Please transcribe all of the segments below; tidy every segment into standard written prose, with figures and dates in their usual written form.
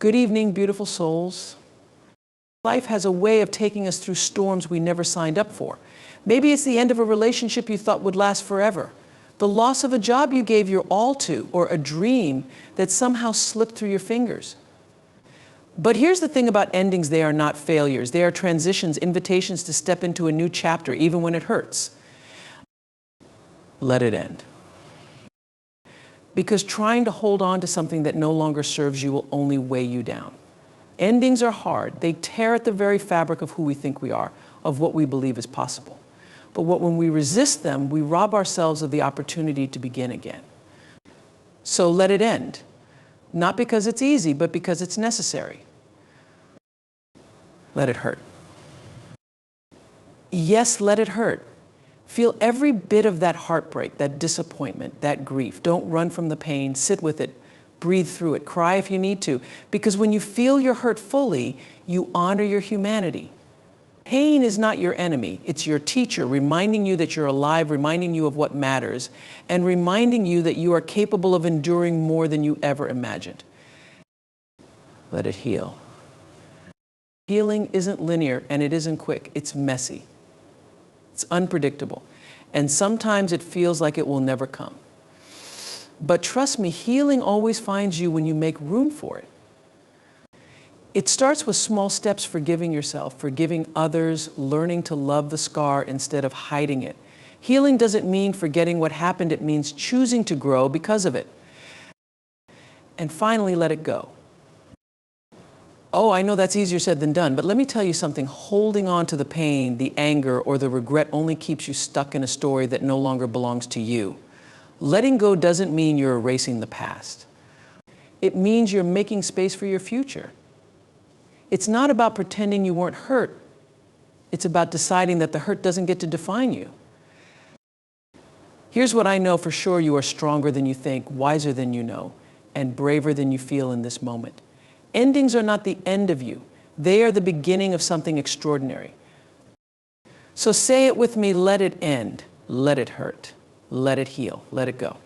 Good evening, beautiful souls. Life has a way of taking us through storms we never signed up for. Maybe it's the end of a relationship you thought would last forever, the loss of a job you gave your all to, or a dream that somehow slipped through your fingers. But here's the thing about endings: they are not failures. They are transitions, invitations to step into a new chapter, even when it hurts. Let it end. Because trying to hold on to something that no longer serves you will only weigh you down. Endings are hard. They tear at the very fabric of who we think we are, of what we believe is possible. But when we resist them, we rob ourselves of the opportunity to begin again. So let it end. Not because it's easy, but because it's necessary. Let it hurt. Yes, let it hurt. Feel every bit of that heartbreak, that disappointment, that grief. Don't run from the pain. Sit with it. Breathe through it. Cry if you need to. Because when you feel your hurt fully, you honor your humanity. Pain is not your enemy. It's your teacher, reminding you that you're alive, reminding you of what matters, and reminding you that you are capable of enduring more than you ever imagined. Let it heal. Healing isn't linear, and it isn't quick. It's messy. It's unpredictable. And sometimes it feels like it will never come. But trust me, healing always finds you when you make room for it. It starts with small steps: forgiving yourself, forgiving others, learning to love the scar instead of hiding it. Healing doesn't mean forgetting what happened. It means choosing to grow because of it. And finally, let it go. Oh, I know that's easier said than done, but let me tell you something. Holding on to the pain, the anger, or the regret only keeps you stuck in a story that no longer belongs to you. Letting go doesn't mean you're erasing the past. It means you're making space for your future. It's not about pretending you weren't hurt. It's about deciding that the hurt doesn't get to define you. Here's what I know for sure: you are stronger than you think, wiser than you know, and braver than you feel in this moment. Endings are not the end of you. They are the beginning of something extraordinary. So say it with me: let it end, let it hurt, let it heal, let it go.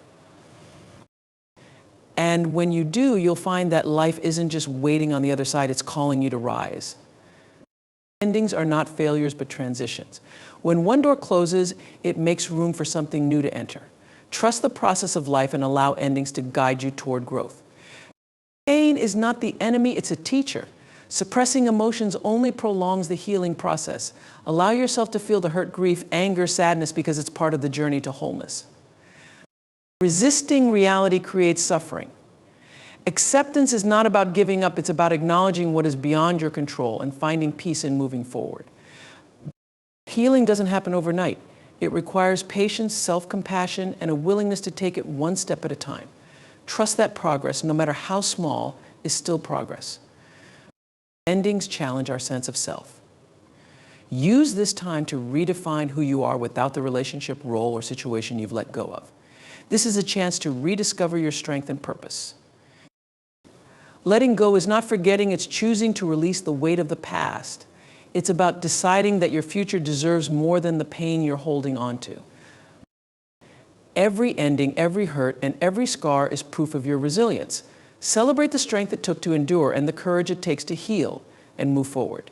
And when you do, you'll find that life isn't just waiting on the other side, it's calling you to rise. Endings are not failures, but transitions. When one door closes, it makes room for something new to enter. Trust the process of life and allow endings to guide you toward growth. Pain is not the enemy, it's a teacher. Suppressing emotions only prolongs the healing process. Allow yourself to feel the hurt, grief, anger, sadness, because it's part of the journey to wholeness. Resisting reality creates suffering. Acceptance is not about giving up, it's about acknowledging what is beyond your control and finding peace in moving forward. Healing doesn't happen overnight. It requires patience, self-compassion, and a willingness to take it one step at a time. Trust that progress, no matter how small, is still progress. Endings challenge our sense of self. Use this time to redefine who you are without the relationship, role, or situation you've let go of. This is a chance to rediscover your strength and purpose. Letting go is not forgetting, it's choosing to release the weight of the past. It's about deciding that your future deserves more than the pain you're holding on to. Every ending, every hurt, and every scar is proof of your resilience. Celebrate the strength it took to endure and the courage it takes to heal and move forward.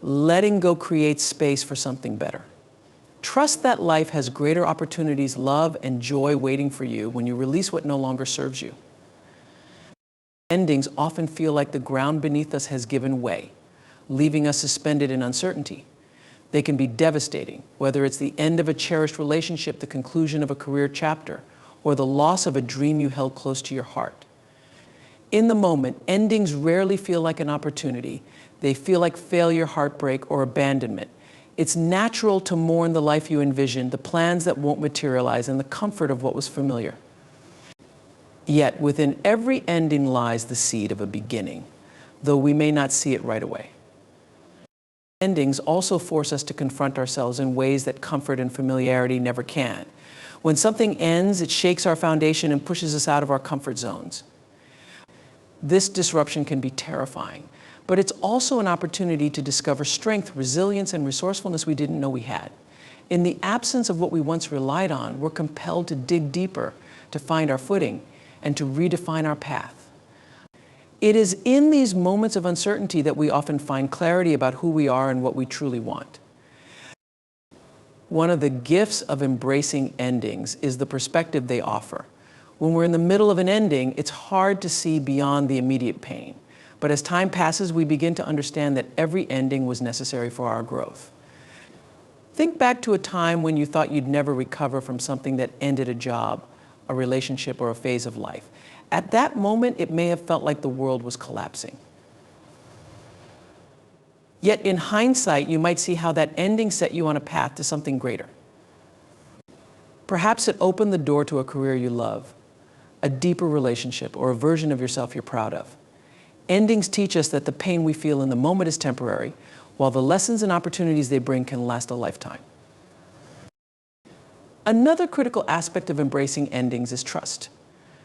Letting go creates space for something better. Trust that life has greater opportunities, love, and joy waiting for you when you release what no longer serves you. Endings often feel like the ground beneath us has given way, leaving us suspended in uncertainty. They can be devastating, whether it's the end of a cherished relationship, the conclusion of a career chapter, or the loss of a dream you held close to your heart. In the moment, endings rarely feel like an opportunity. They feel like failure, heartbreak, or abandonment. It's natural to mourn the life you envisioned, the plans that won't materialize, and the comfort of what was familiar. Yet, within every ending lies the seed of a beginning, though we may not see it right away. Endings also force us to confront ourselves in ways that comfort and familiarity never can. When something ends, it shakes our foundation and pushes us out of our comfort zones. This disruption can be terrifying, but it's also an opportunity to discover strength, resilience, and resourcefulness we didn't know we had. In the absence of what we once relied on, we're compelled to dig deeper, to find our footing, and to redefine our path. It is in these moments of uncertainty that we often find clarity about who we are and what we truly want. One of the gifts of embracing endings is the perspective they offer. When we're in the middle of an ending, it's hard to see beyond the immediate pain. But as time passes, we begin to understand that every ending was necessary for our growth. Think back to a time when you thought you'd never recover from something that ended a job, a relationship, or a phase of life. At that moment, it may have felt like the world was collapsing. Yet in hindsight, you might see how that ending set you on a path to something greater. Perhaps it opened the door to a career you love, a deeper relationship, or a version of yourself you're proud of. Endings teach us that the pain we feel in the moment is temporary, while the lessons and opportunities they bring can last a lifetime. Another critical aspect of embracing endings is trust.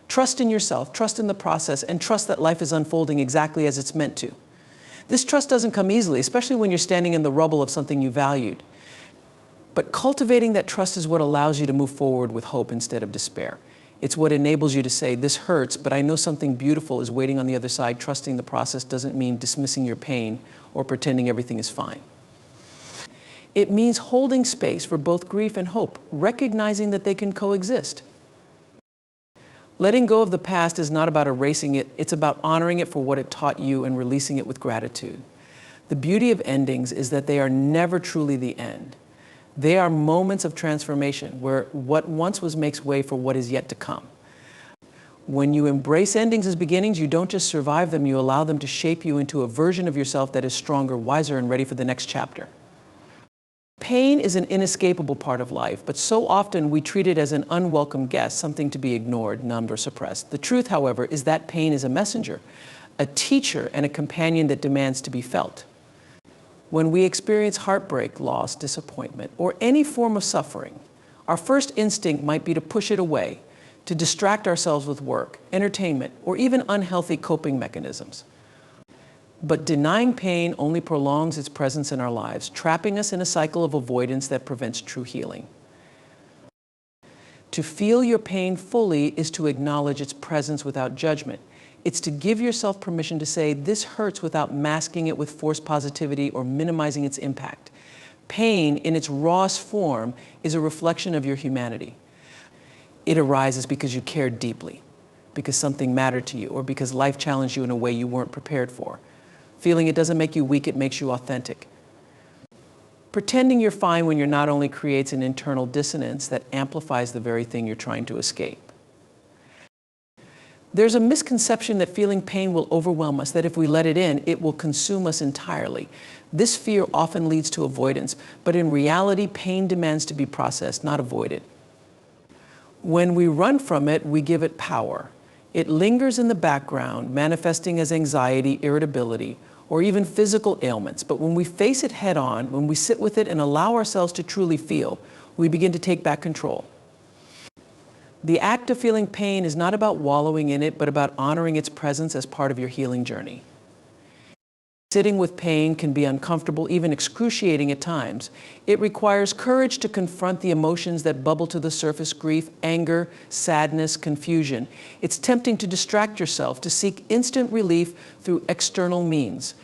Trust in yourself, trust in the process, and trust that life is unfolding exactly as it's meant to. This trust doesn't come easily, especially when you're standing in the rubble of something you valued. But cultivating that trust is what allows you to move forward with hope instead of despair. It's what enables you to say, this hurts, but I know something beautiful is waiting on the other side. Trusting the process doesn't mean dismissing your pain or pretending everything is fine. It means holding space for both grief and hope, recognizing that they can coexist. Letting go of the past is not about erasing it, it's about honoring it for what it taught you and releasing it with gratitude. The beauty of endings is that they are never truly the end. They are moments of transformation where what once was makes way for what is yet to come. When you embrace endings as beginnings, you don't just survive them, you allow them to shape you into a version of yourself that is stronger, wiser, and ready for the next chapter. Pain is an inescapable part of life, but so often we treat it as an unwelcome guest, something to be ignored, numbed, or suppressed. The truth, however, is that pain is a messenger, a teacher, and a companion that demands to be felt. When we experience heartbreak, loss, disappointment, or any form of suffering, our first instinct might be to push it away, to distract ourselves with work, entertainment, or even unhealthy coping mechanisms. But denying pain only prolongs its presence in our lives, trapping us in a cycle of avoidance that prevents true healing. To feel your pain fully is to acknowledge its presence without judgment. It's to give yourself permission to say, this hurts, without masking it with forced positivity or minimizing its impact. Pain, in its rawest form, is a reflection of your humanity. It arises because you cared deeply, because something mattered to you, or because life challenged you in a way you weren't prepared for. Feeling it doesn't make you weak, it makes you authentic. Pretending you're fine when you're not only creates an internal dissonance that amplifies the very thing you're trying to escape. There's a misconception that feeling pain will overwhelm us, that if we let it in, it will consume us entirely. This fear often leads to avoidance, but in reality, pain demands to be processed, not avoided. When we run from it, we give it power. It lingers in the background, manifesting as anxiety, irritability, or even physical ailments. But when we face it head on, when we sit with it and allow ourselves to truly feel, we begin to take back control. The act of feeling pain is not about wallowing in it, but about honoring its presence as part of your healing journey. Sitting with pain can be uncomfortable, even excruciating at times. It requires courage to confront the emotions that bubble to the surface: grief, anger, sadness, confusion. It's tempting to distract yourself, to seek instant relief through external means.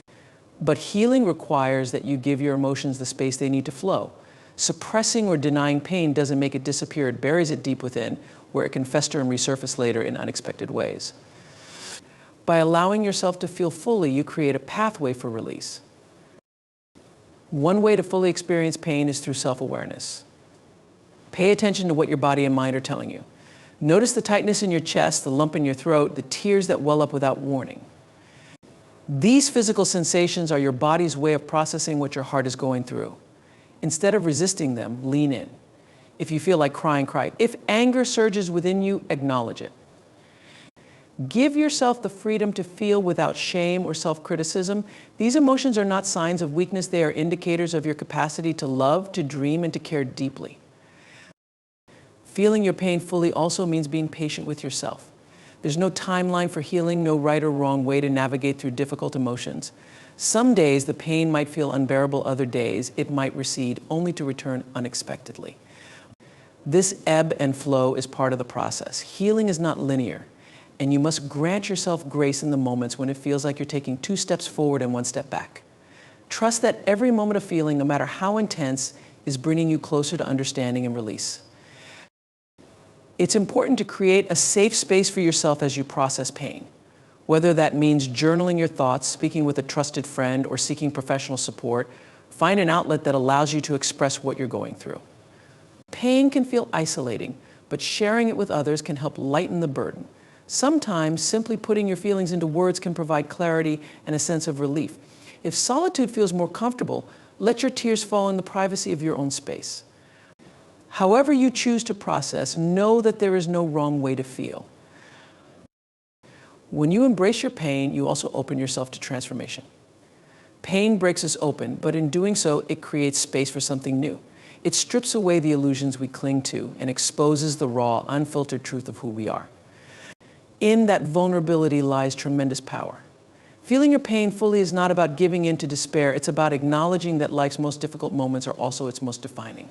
But healing requires that you give your emotions the space they need to flow. Suppressing or denying pain doesn't make it disappear, it buries it deep within, where it can fester and resurface later in unexpected ways. By allowing yourself to feel fully, you create a pathway for release. One way to fully experience pain is through self-awareness. Pay attention to what your body and mind are telling you. Notice the tightness in your chest, the lump in your throat, the tears that well up without warning. These physical sensations are your body's way of processing what your heart is going through. Instead of resisting them, lean in. If you feel like crying, cry. If anger surges within you, acknowledge it. Give yourself the freedom to feel without shame or self-criticism. These emotions are not signs of weakness, they are indicators of your capacity to love, to dream, and to care deeply. Feeling your pain fully also means being patient with yourself. There's no timeline for healing, no right or wrong way to navigate through difficult emotions. Some days the pain might feel unbearable, other days it might recede, only to return unexpectedly. This ebb and flow is part of the process. Healing is not linear. and you must grant yourself grace in the moments when it feels like you're taking 2 steps forward and 1 step back. Trust that every moment of feeling, no matter how intense, is bringing you closer to understanding and release. It's important to create a safe space for yourself as you process pain, whether that means journaling your thoughts, speaking with a trusted friend, or seeking professional support. Find an outlet that allows you to express what you're going through. Pain can feel isolating, but sharing it with others can help lighten the burden. Sometimes simply putting your feelings into words can provide clarity and a sense of relief. If solitude feels more comfortable, let your tears fall in the privacy of your own space. However you choose to process, know that there is no wrong way to feel. When you embrace your pain, you also open yourself to transformation. Pain breaks us open, but in doing so, it creates space for something new. It strips away the illusions we cling to and exposes the raw, unfiltered truth of who we are. In that vulnerability lies tremendous power. Feeling your pain fully is not about giving in to despair. It's about acknowledging that life's most difficult moments are also its most defining.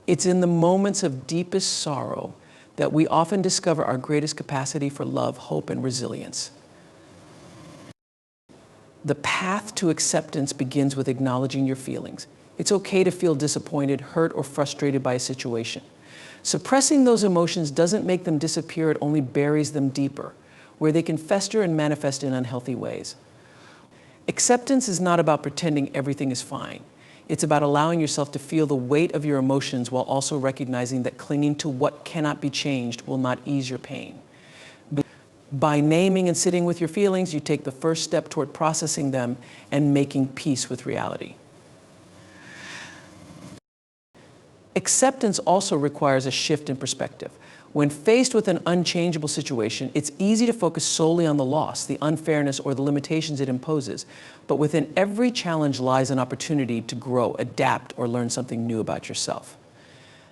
It's in the moments of deepest sorrow that we often discover our greatest capacity for love, hope, and resilience. The path to acceptance begins with acknowledging your feelings. It's okay to feel disappointed, hurt, or frustrated by a situation. Suppressing those emotions doesn't make them disappear, it only buries them deeper, where they can fester and manifest in unhealthy ways. Acceptance is not about pretending everything is fine. It's about allowing yourself to feel the weight of your emotions while also recognizing that clinging to what cannot be changed will not ease your pain. By naming and sitting with your feelings, you take the first step toward processing them and making peace with reality. Acceptance also requires a shift in perspective. When faced with an unchangeable situation, it's easy to focus solely on the loss, the unfairness, or the limitations it imposes. But within every challenge lies an opportunity to grow, adapt, or learn something new about yourself.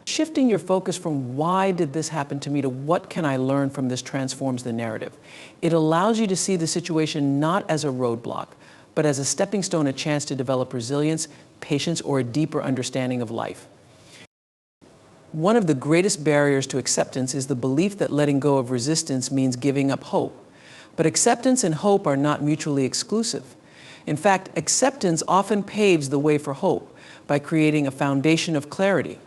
Shifting your focus from why did this happen to me to what can I learn from this transforms the narrative. It allows you to see the situation not as a roadblock, but as a stepping stone, a chance to develop resilience, patience, or a deeper understanding of life. One of the greatest barriers to acceptance is the belief that letting go of resistance means giving up hope. But acceptance and hope are not mutually exclusive. In fact, acceptance often paves the way for hope by creating a foundation of clarity.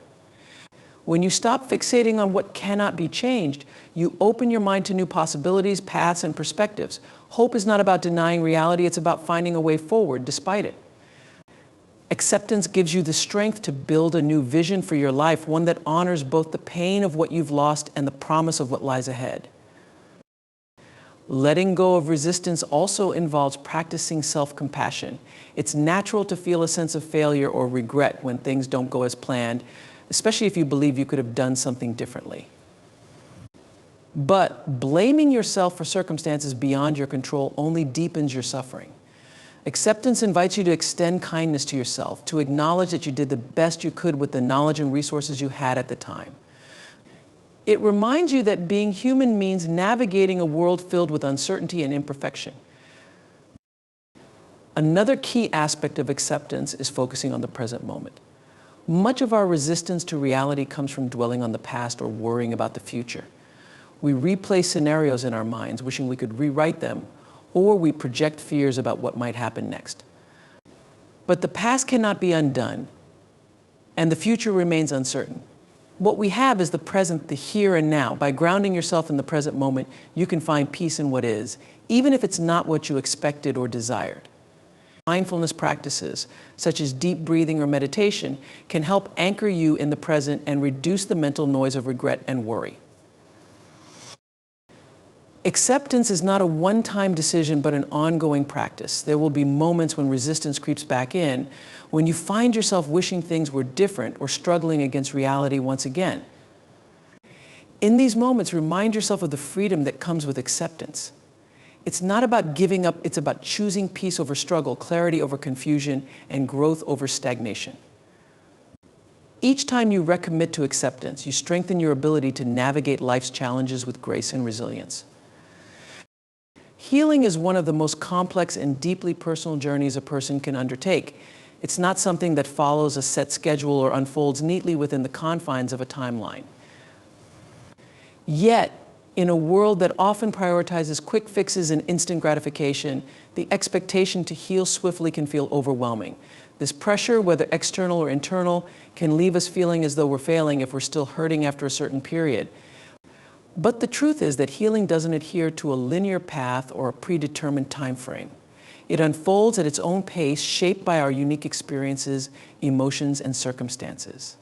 When you stop fixating on what cannot be changed, you open your mind to new possibilities, paths, and perspectives. Hope is not about denying reality, it's about finding a way forward despite it. Acceptance gives you the strength to build a new vision for your life, one that honors both the pain of what you've lost and the promise of what lies ahead. Letting go of resistance also involves practicing self-compassion. It's natural to feel a sense of failure or regret when things don't go as planned, especially if you believe you could have done something differently. But blaming yourself for circumstances beyond your control only deepens your suffering. Acceptance invites you to extend kindness to yourself, to acknowledge that you did the best you could with the knowledge and resources you had at the time. It reminds you that being human means navigating a world filled with uncertainty and imperfection. Another key aspect of acceptance is focusing on the present moment. Much of our resistance to reality comes from dwelling on the past or worrying about the future. We replay scenarios in our minds, wishing we could rewrite them, or we project fears about what might happen next. But the past cannot be undone, and the future remains uncertain. What we have is the present, the here and now. By grounding yourself in the present moment, you can find peace in what is, even if it's not what you expected or desired. Mindfulness practices, such as deep breathing or meditation, can help anchor you in the present and reduce the mental noise of regret and worry. Acceptance is not a one-time decision, but an ongoing practice. There will be moments when resistance creeps back in, when you find yourself wishing things were different or struggling against reality once again. In these moments, remind yourself of the freedom that comes with acceptance. It's not about giving up, it's about choosing peace over struggle, clarity over confusion, and growth over stagnation. Each time you recommit to acceptance, you strengthen your ability to navigate life's challenges with grace and resilience. Healing is one of the most complex and deeply personal journeys a person can undertake. It's not something that follows a set schedule or unfolds neatly within the confines of a timeline. Yet, In a world that often prioritizes quick fixes and instant gratification, the expectation to heal swiftly can feel overwhelming. This pressure, whether external or internal, can leave us feeling as though we're failing if we're still hurting after a certain period. But the truth is that healing doesn't adhere to a linear path or a predetermined time frame. It unfolds at its own pace, shaped by our unique experiences, emotions, and circumstances.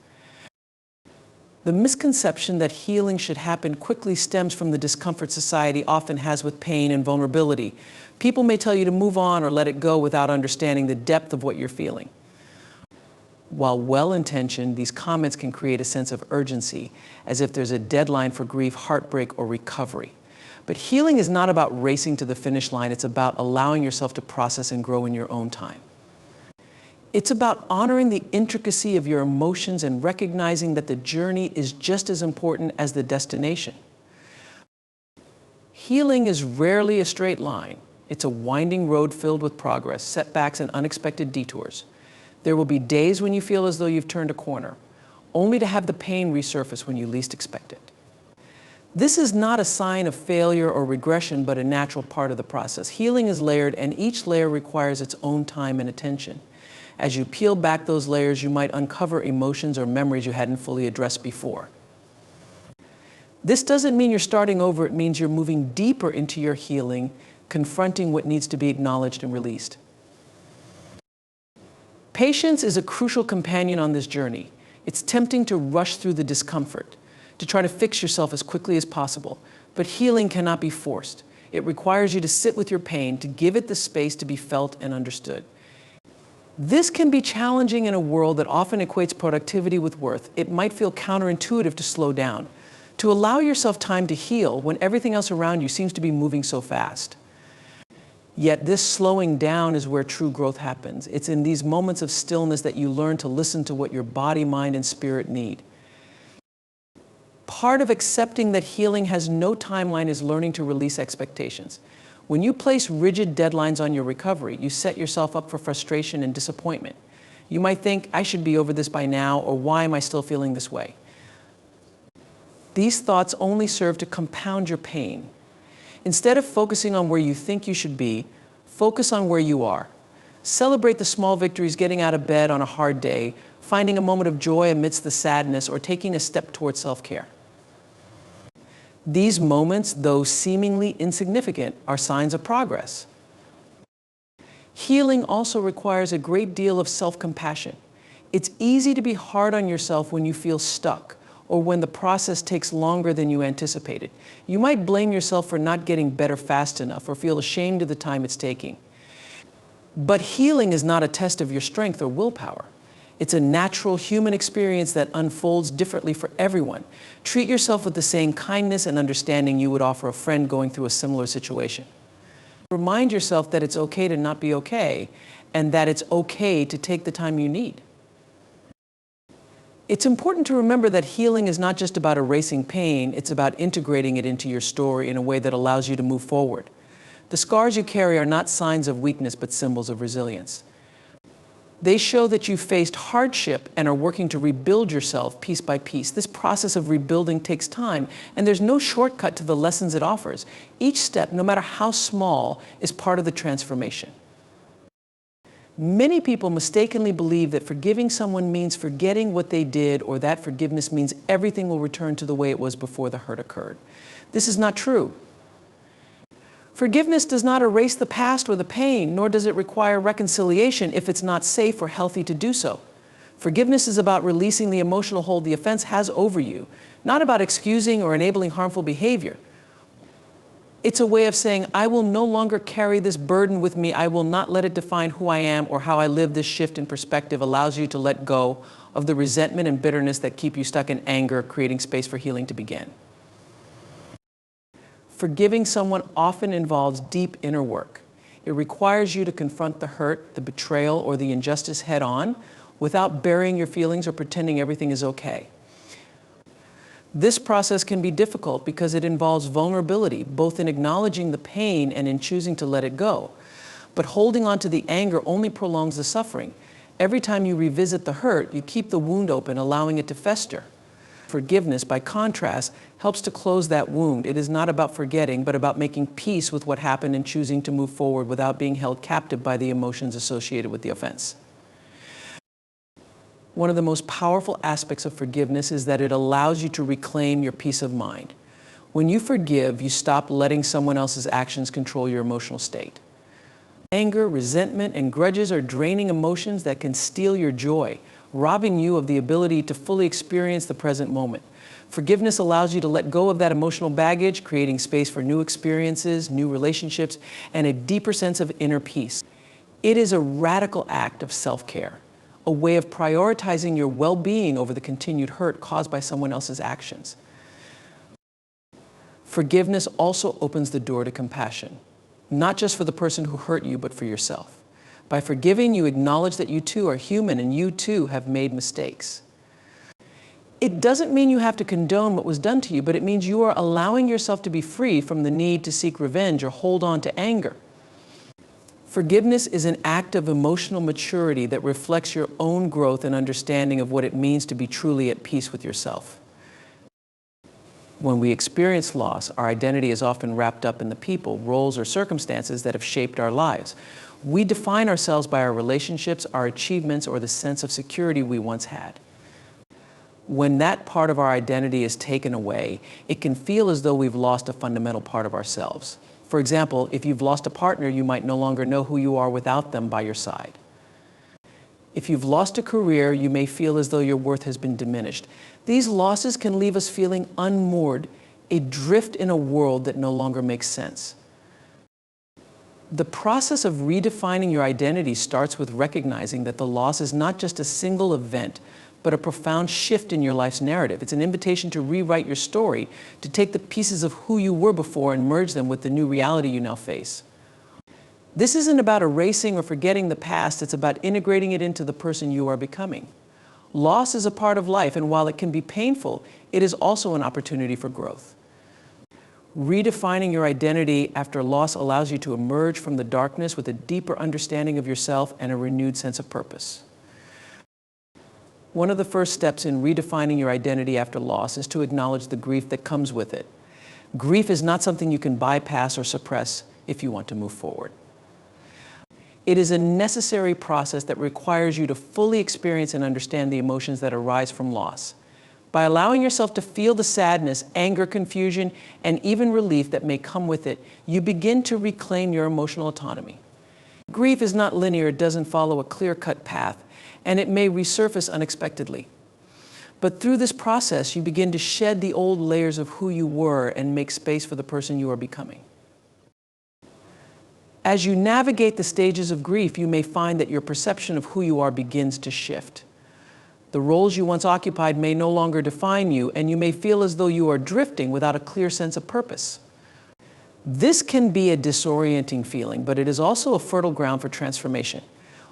The misconception that healing should happen quickly stems from the discomfort society often has with pain and vulnerability. People may tell you to move on or let it go without understanding the depth of what you're feeling. While well-intentioned, these comments can create a sense of urgency, as if there's a deadline for grief, heartbreak, or recovery. But healing is not about racing to the finish line. It's about allowing yourself to process and grow in your own time. It's about honoring the intricacy of your emotions and recognizing that the journey is just as important as the destination. Healing is rarely a straight line. It's a winding road filled with progress, setbacks, and unexpected detours. There will be days when you feel as though you've turned a corner, only to have the pain resurface when you least expect it. This is not a sign of failure or regression, but a natural part of the process. Healing is layered, and each layer requires its own time and attention. As you peel back those layers, you might uncover emotions or memories you hadn't fully addressed before. This doesn't mean you're starting over. It means you're moving deeper into your healing, confronting what needs to be acknowledged and released. Patience is a crucial companion on this journey. It's tempting to rush through the discomfort, to try to fix yourself as quickly as possible. But healing cannot be forced. It requires you to sit with your pain, to give it the space to be felt and understood. This can be challenging in a world that often equates productivity with worth. It might feel counterintuitive to slow down, to allow yourself time to heal when everything else around you seems to be moving so fast. Yet this slowing down is where true growth happens. It's in these moments of stillness that you learn to listen to what your body, mind, and spirit need. Part of accepting that healing has no timeline is learning to release expectations. When you place rigid deadlines on your recovery, you set yourself up for frustration and disappointment. You might think, I should be over this by now, or why am I still feeling this way? These thoughts only serve to compound your pain. Instead of focusing on where you think you should be, focus on where you are. Celebrate the small victories, getting out of bed on a hard day, finding a moment of joy amidst the sadness, or taking a step towards self-care. These moments, though seemingly insignificant, are signs of progress. Healing also requires a great deal of self-compassion. It's easy to be hard on yourself when you feel stuck or when the process takes longer than you anticipated. You might blame yourself for not getting better fast enough or feel ashamed of the time it's taking. But healing is not a test of your strength or willpower. It's a natural human experience that unfolds differently for everyone. Treat yourself with the same kindness and understanding you would offer a friend going through a similar situation. Remind yourself that it's okay to not be okay, and that it's okay to take the time you need. It's important to remember that healing is not just about erasing pain, it's about integrating it into your story in a way that allows you to move forward. The scars you carry are not signs of weakness, but symbols of resilience. They show that you faced hardship and are working to rebuild yourself piece by piece. This process of rebuilding takes time, and there's no shortcut to the lessons it offers. Each step, no matter how small, is part of the transformation. Many people mistakenly believe that forgiving someone means forgetting what they did, or that forgiveness means everything will return to the way it was before the hurt occurred. This is not true. Forgiveness does not erase the past or the pain, nor does it require reconciliation if it's not safe or healthy to do so. Forgiveness is about releasing the emotional hold the offense has over you, not about excusing or enabling harmful behavior. It's a way of saying, I will no longer carry this burden with me. I will not let it define who I am or how I live. This shift in perspective allows you to let go of the resentment and bitterness that keep you stuck in anger, creating space for healing to begin. Forgiving someone often involves deep inner work. It requires you to confront the hurt, the betrayal, or the injustice head on without burying your feelings or pretending everything is okay. This process can be difficult because it involves vulnerability, both in acknowledging the pain and in choosing to let it go. But holding on to the anger only prolongs the suffering. Every time you revisit the hurt, you keep the wound open, allowing it to fester. Forgiveness, by contrast, helps to close that wound. It is not about forgetting, but about making peace with what happened and choosing to move forward without being held captive by the emotions associated with the offense. One of the most powerful aspects of forgiveness is that it allows you to reclaim your peace of mind. When you forgive, you stop letting someone else's actions control your emotional state. Anger, resentment, and grudges are draining emotions that can steal your joy, robbing you of the ability to fully experience the present moment. Forgiveness allows you to let go of that emotional baggage, creating space for new experiences, new relationships, and a deeper sense of inner peace. It is a radical act of self-care, a way of prioritizing your well-being over the continued hurt caused by someone else's actions. Forgiveness also opens the door to compassion, not just for the person who hurt you, but for yourself. By forgiving, you acknowledge that you too are human and you too have made mistakes. It doesn't mean you have to condone what was done to you, but it means you are allowing yourself to be free from the need to seek revenge or hold on to anger. Forgiveness is an act of emotional maturity that reflects your own growth and understanding of what it means to be truly at peace with yourself. When we experience loss, our identity is often wrapped up in the people, roles, or circumstances that have shaped our lives. We define ourselves by our relationships, our achievements, or the sense of security we once had. When that part of our identity is taken away, it can feel as though we've lost a fundamental part of ourselves. For example, if you've lost a partner, you might no longer know who you are without them by your side. If you've lost a career, you may feel as though your worth has been diminished. These losses can leave us feeling unmoored, adrift in a world that no longer makes sense. The process of redefining your identity starts with recognizing that the loss is not just a single event, but a profound shift in your life's narrative. It's an invitation to rewrite your story, to take the pieces of who you were before and merge them with the new reality you now face. This isn't about erasing or forgetting the past, it's about integrating it into the person you are becoming. Loss is a part of life, and while it can be painful, it is also an opportunity for growth. Redefining your identity after loss allows you to emerge from the darkness with a deeper understanding of yourself and a renewed sense of purpose. One of the first steps in redefining your identity after loss is to acknowledge the grief that comes with it. Grief is not something you can bypass or suppress if you want to move forward. It is a necessary process that requires you to fully experience and understand the emotions that arise from loss. By allowing yourself to feel the sadness, anger, confusion, and even relief that may come with it, you begin to reclaim your emotional autonomy. Grief is not linear, it doesn't follow a clear-cut path, and it may resurface unexpectedly. But through this process, you begin to shed the old layers of who you were and make space for the person you are becoming. As you navigate the stages of grief, you may find that your perception of who you are begins to shift. The roles you once occupied may no longer define you, and you may feel as though you are drifting without a clear sense of purpose. This can be a disorienting feeling, but it is also a fertile ground for transformation.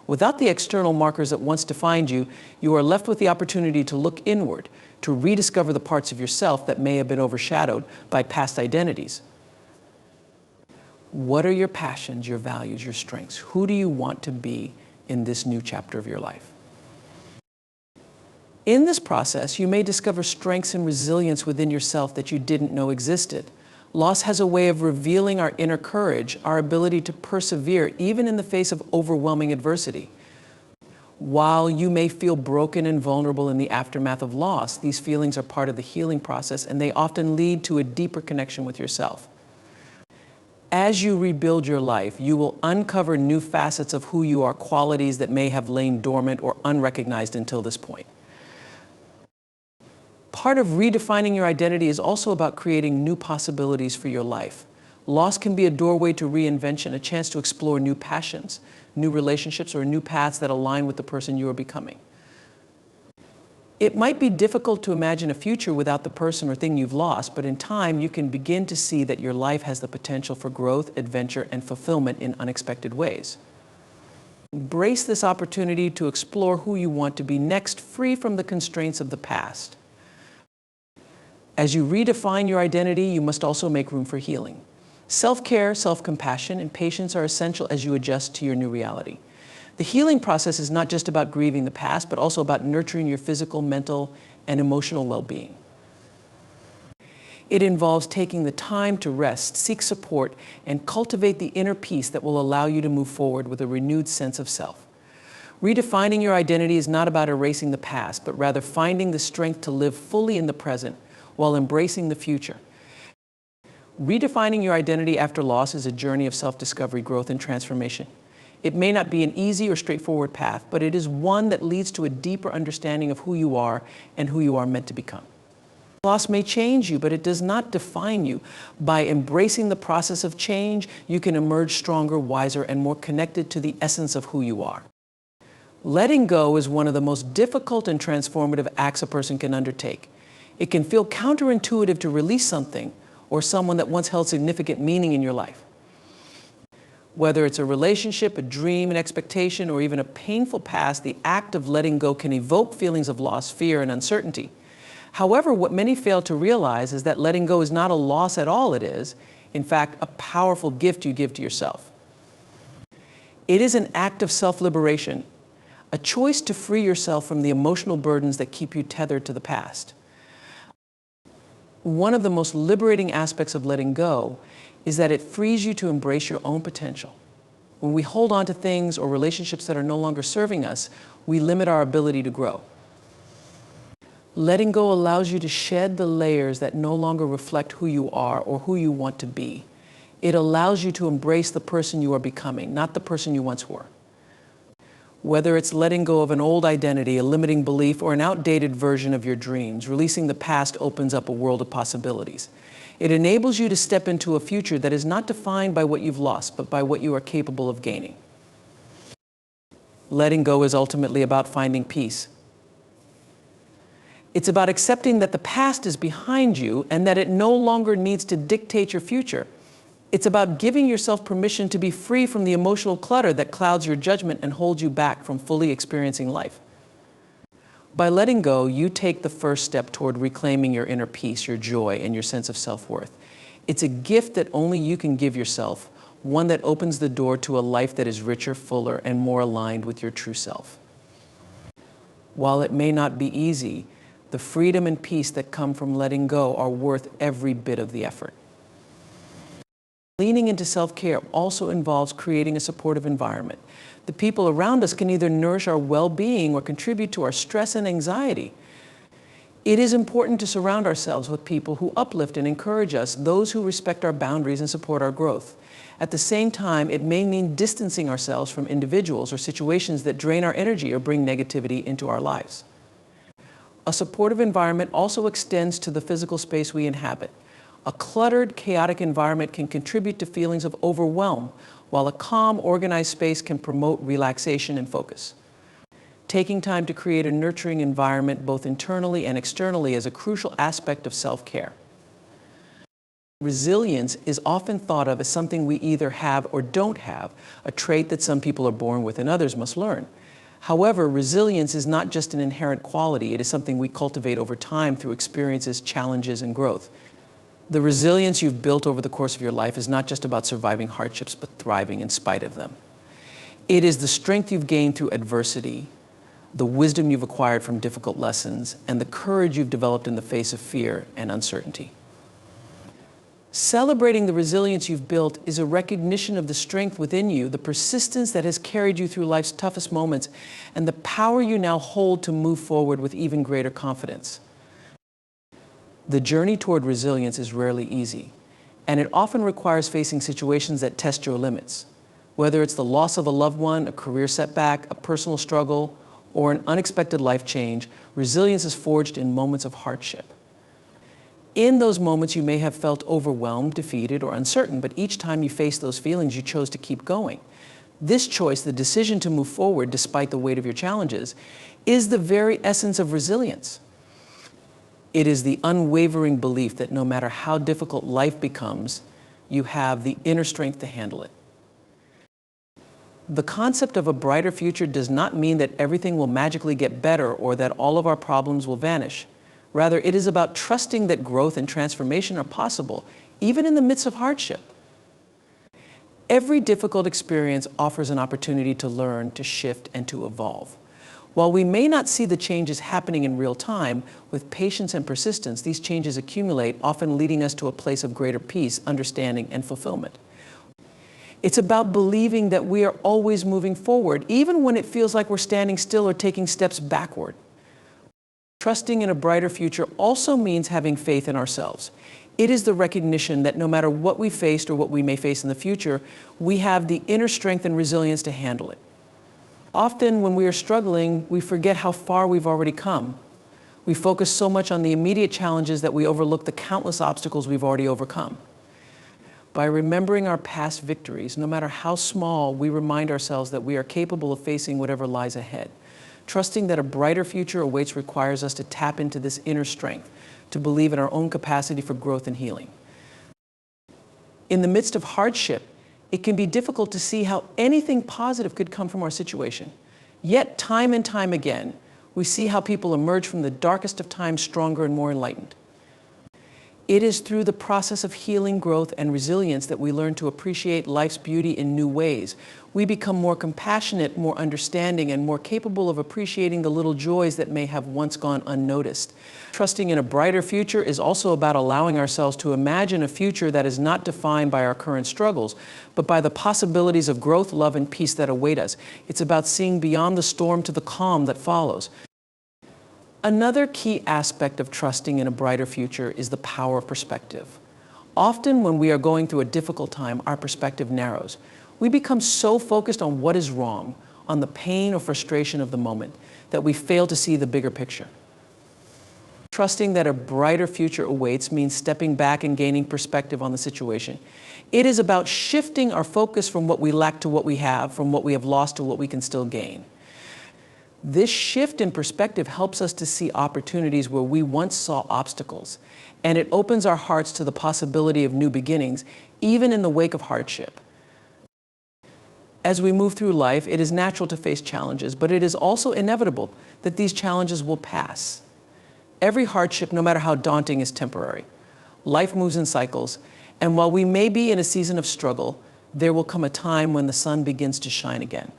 Without the external markers that once defined you, you are left with the opportunity to look inward, to rediscover the parts of yourself that may have been overshadowed by past identities. What are your passions, your values, your strengths? Who do you want to be in this new chapter of your life? In this process, you may discover strengths and resilience within yourself that you didn't know existed. Loss has a way of revealing our inner courage, our ability to persevere even in the face of overwhelming adversity. While you may feel broken and vulnerable in the aftermath of loss, these feelings are part of the healing process, and they often lead to a deeper connection with yourself. As you rebuild your life, you will uncover new facets of who you are, qualities that may have lain dormant or unrecognized until this point. Part of redefining your identity is also about creating new possibilities for your life. Loss can be a doorway to reinvention, a chance to explore new passions, new relationships, or new paths that align with the person you are becoming. It might be difficult to imagine a future without the person or thing you've lost, but in time you can begin to see that your life has the potential for growth, adventure, and fulfillment in unexpected ways. Embrace this opportunity to explore who you want to be next, free from the constraints of the past. As you redefine your identity, you must also make room for healing. Self-care, self-compassion, and patience are essential as you adjust to your new reality. The healing process is not just about grieving the past, but also about nurturing your physical, mental, and emotional well-being. It involves taking the time to rest, seek support, and cultivate the inner peace that will allow you to move forward with a renewed sense of self. Redefining your identity is not about erasing the past, but rather finding the strength to live fully in the present while embracing the future. Redefining your identity after loss is a journey of self-discovery, growth, and transformation. It may not be an easy or straightforward path, but it is one that leads to a deeper understanding of who you are and who you are meant to become. Loss may change you, but it does not define you. By embracing the process of change, you can emerge stronger, wiser, and more connected to the essence of who you are. Letting go is one of the most difficult and transformative acts a person can undertake. It can feel counterintuitive to release something or someone that once held significant meaning in your life. Whether it's a relationship, a dream, an expectation, or even a painful past, the act of letting go can evoke feelings of loss, fear, and uncertainty. However, what many fail to realize is that letting go is not a loss at all. It is, in fact, a powerful gift you give to yourself. It is an act of self-liberation, a choice to free yourself from the emotional burdens that keep you tethered to the past. One of the most liberating aspects of letting go is that it frees you to embrace your own potential. When we hold on to things or relationships that are no longer serving us, we limit our ability to grow. Letting go allows you to shed the layers that no longer reflect who you are or who you want to be. It allows you to embrace the person you are becoming, not the person you once were. Whether it's letting go of an old identity, a limiting belief, or an outdated version of your dreams, releasing the past opens up a world of possibilities. It enables you to step into a future that is not defined by what you've lost, but by what you are capable of gaining. Letting go is ultimately about finding peace. It's about accepting that the past is behind you and that it no longer needs to dictate your future. It's about giving yourself permission to be free from the emotional clutter that clouds your judgment and holds you back from fully experiencing life. By letting go, you take the first step toward reclaiming your inner peace, your joy, and your sense of self-worth. It's a gift that only you can give yourself, one that opens the door to a life that is richer, fuller, and more aligned with your true self. While it may not be easy, the freedom and peace that come from letting go are worth every bit of the effort. Leaning into self-care also involves creating a supportive environment. The people around us can either nourish our well-being or contribute to our stress and anxiety. It is important to surround ourselves with people who uplift and encourage us, those who respect our boundaries and support our growth. At the same time, it may mean distancing ourselves from individuals or situations that drain our energy or bring negativity into our lives. A supportive environment also extends to the physical space we inhabit. A cluttered, chaotic environment can contribute to feelings of overwhelm, while a calm, organized space can promote relaxation and focus. Taking time to create a nurturing environment both internally and externally is a crucial aspect of self-care. Resilience is often thought of as something we either have or don't have, a trait that some people are born with and others must learn. However, resilience is not just an inherent quality, it is something we cultivate over time through experiences, challenges, and growth. The resilience you've built over the course of your life is not just about surviving hardships, but thriving in spite of them. It is the strength you've gained through adversity, the wisdom you've acquired from difficult lessons, and the courage you've developed in the face of fear and uncertainty. Celebrating the resilience you've built is a recognition of the strength within you, the persistence that has carried you through life's toughest moments, and the power you now hold to move forward with even greater confidence. The journey toward resilience is rarely easy, and it often requires facing situations that test your limits. Whether it's the loss of a loved one, a career setback, a personal struggle, or an unexpected life change, resilience is forged in moments of hardship. In those moments, you may have felt overwhelmed, defeated, or uncertain, but each time you faced those feelings, you chose to keep going. This choice, the decision to move forward despite the weight of your challenges, is the very essence of resilience. It is the unwavering belief that no matter how difficult life becomes, you have the inner strength to handle it. The concept of a brighter future does not mean that everything will magically get better or that all of our problems will vanish. Rather, it is about trusting that growth and transformation are possible, even in the midst of hardship. Every difficult experience offers an opportunity to learn, to shift, and to evolve. While we may not see the changes happening in real time, with patience and persistence, these changes accumulate, often leading us to a place of greater peace, understanding, and fulfillment. It's about believing that we are always moving forward, even when it feels like we're standing still or taking steps backward. Trusting in a brighter future also means having faith in ourselves. It is the recognition that no matter what we faced or what we may face in the future, we have the inner strength and resilience to handle it. Often when we are struggling, we forget how far we've already come. We focus so much on the immediate challenges that we overlook the countless obstacles we've already overcome. By remembering our past victories, no matter how small, we remind ourselves that we are capable of facing whatever lies ahead. Trusting that a brighter future awaits requires us to tap into this inner strength, to believe in our own capacity for growth and healing. In the midst of hardship, it can be difficult to see how anything positive could come from our situation. Yet, time and time again, we see how people emerge from the darkest of times stronger and more enlightened. It is through the process of healing, growth, and resilience that we learn to appreciate life's beauty in new ways. We become more compassionate, more understanding, and more capable of appreciating the little joys that may have once gone unnoticed. Trusting in a brighter future is also about allowing ourselves to imagine a future that is not defined by our current struggles, but by the possibilities of growth, love, and peace that await us. It's about seeing beyond the storm to the calm that follows. Another key aspect of trusting in a brighter future is the power of perspective. Often when we are going through a difficult time, our perspective narrows. We become so focused on what is wrong, on the pain or frustration of the moment, that we fail to see the bigger picture. Trusting that a brighter future awaits means stepping back and gaining perspective on the situation. It is about shifting our focus from what we lack to what we have, from what we have lost to what we can still gain. This shift in perspective helps us to see opportunities where we once saw obstacles, and it opens our hearts to the possibility of new beginnings, even in the wake of hardship. As we move through life, it is natural to face challenges, but it is also inevitable that these challenges will pass. Every hardship, no matter how daunting, is temporary. Life moves in cycles, and while we may be in a season of struggle, there will come a time when the sun begins to shine again.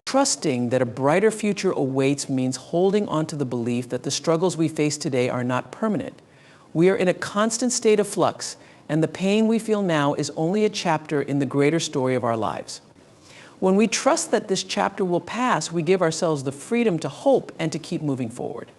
Trusting that a brighter future awaits means holding on to the belief that the struggles we face today are not permanent. We are in a constant state of flux, and the pain we feel now is only a chapter in the greater story of our lives. When we trust that this chapter will pass, we give ourselves the freedom to hope and to keep moving forward.